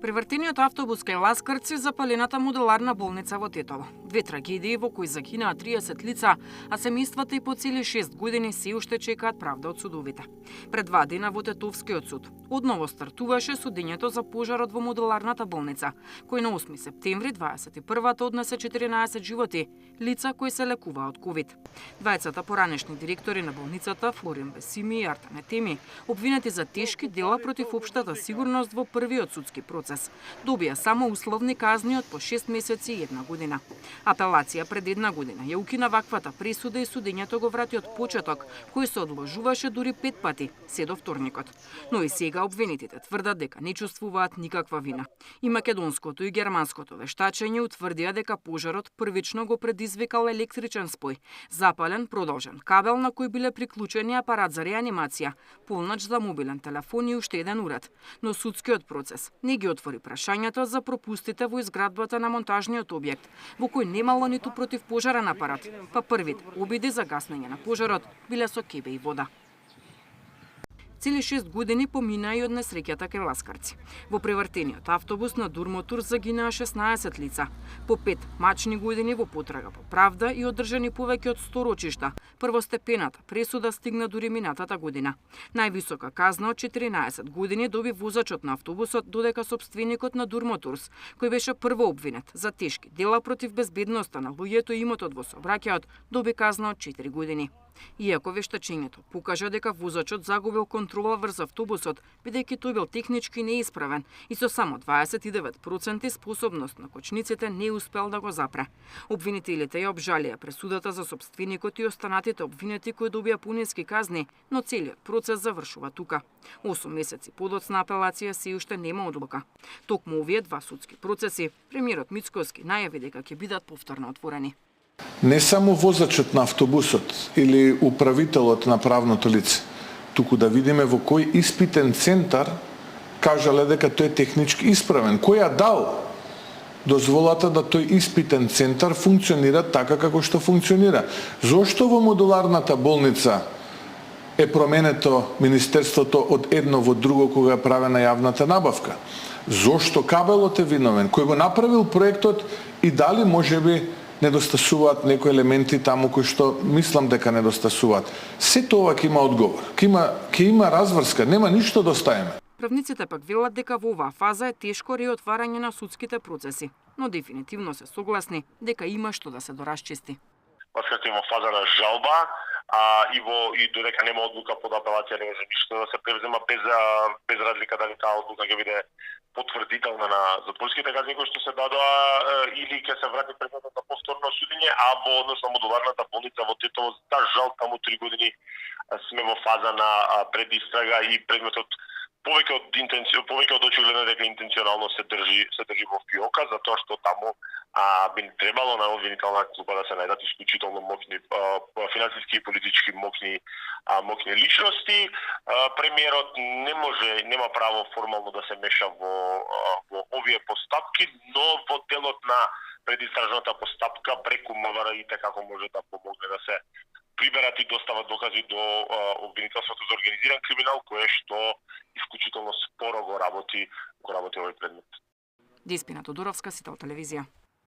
Превртениот автобус кај Ласкарци, запалената моделарна болница во Тетово. Две трагедии во кои загинаа 30 лица, а семејствата и по цели 6 години се уште чекаат правда од судовите. Пред 2 дена во Тетовскиот суд одново стартуваше судењето за пожарот во моделарната болница, кој на 8 септември 21-та однесе 14 животи, лица кои се лекуваа од ковид. Двајцата поранешни директори на болницата, Флорин Бесими и Артеме Теми, обвинети за тешки дела против општата сигурност во првиот судски процес, добија само условни казни од по 6 месеци и 1 година. Апелација пред 1 година ја укина ваквата пресуда и судењето го врати од почеток, кој се одложуваше дури 5 пати, се до вторникот. Но и сега обвинетите тврдат дека не чувствуваат никаква вина. И македонското и германското вештачење утврдија дека пожарот првично го предизвикал електричен спој, запален продолжен кабел на кој биле приклучени апарат за реанимација, полнач за мобилен телефон и уште еден уред. Но судскиот процес не ги отвори прашањето за пропустите во изградбата на монтажниот објект, во кој немало ниту противпожарен апарат, па првите обиди за гаснење на пожарот биле со кебе и вода. Цели 6 години поминаа и од несреќата кај Ласкарци. Во превртениот автобус на Дурмотур загинаа 16 лица, по 5 мачни години во потрага по правда и одржани повеќе од 100 рочишта. Првостепената пресуда стигна дури минатата година. Највисока казна од 14 години доби возачот на автобусот, додека сопственикот на Дурмотурс, кој беше прво обвинет за тешки дела против безбедноста на луѓето и имотот во сообраќајот, доби казна од 4 години. Иако вештачењето покажа дека возачот загубил контрола врз автобусот, бидејќи тој бил технички неисправен и со само 29% способност на кочниците не успел да го запре. Обвинителите ја обжалија пресудата за сопственикот и останатите обвинети кои добија пониски казни, но целиот процес завршува тука. 8 месеци подоцна апелација се уште нема одлука. Токму овие два судски процеси, премиерот Мицкоски најави дека ќе бидат повторно отворени. Не само возачот на автобусот или управителот на правното лице, туку да видиме во кој испитен центар кажале дека тој е технички исправен. Кој ја дал дозволата да тој испитен центар функционира така како што функционира? Зошто во модуларната болница е променето Министерството од едно во друго кога е правена јавната набавка? Зошто кабелот е виновен? Кој го направил проектот и дали можеби недостасуваат некои елементи таму кои што мислам дека недостасуваат. Се тоа ќе има одговор, ќе има разврска, нема ништо да оставиме. Правниците пак велат дека во оваа фаза е тешко реотварање на судските процеси, но дефинитивно се согласни дека има што да се доразчисти. Паската има фаза на жалба, и додека нема одлука под апелација не може ништо да се превзема без разлика дали таа одлука ќе биде потврдителна на затворските казни кои што се дадоа или ќе се врати предметот на повторно судење, а во однос на модуларната болница во Тетово, за жал, таму 3 години сме во фаза на предистрага и предметот повеќе од очигледно дека интенционално се држи во фиока, затоа што таму би требало на обвинителна клупа да се најдат исклучително моќни финансиски и политички моќни личности. Премиерот нема право формално да се меша во овие постапки, но во делот на предистражната постапка преку МВР и како може да помогне да се приберат и достават докази до обвинителството за организиран криминал, кое што исклучително споро го работи овој предмет. Деспина Тодоровска, Сител телевизија.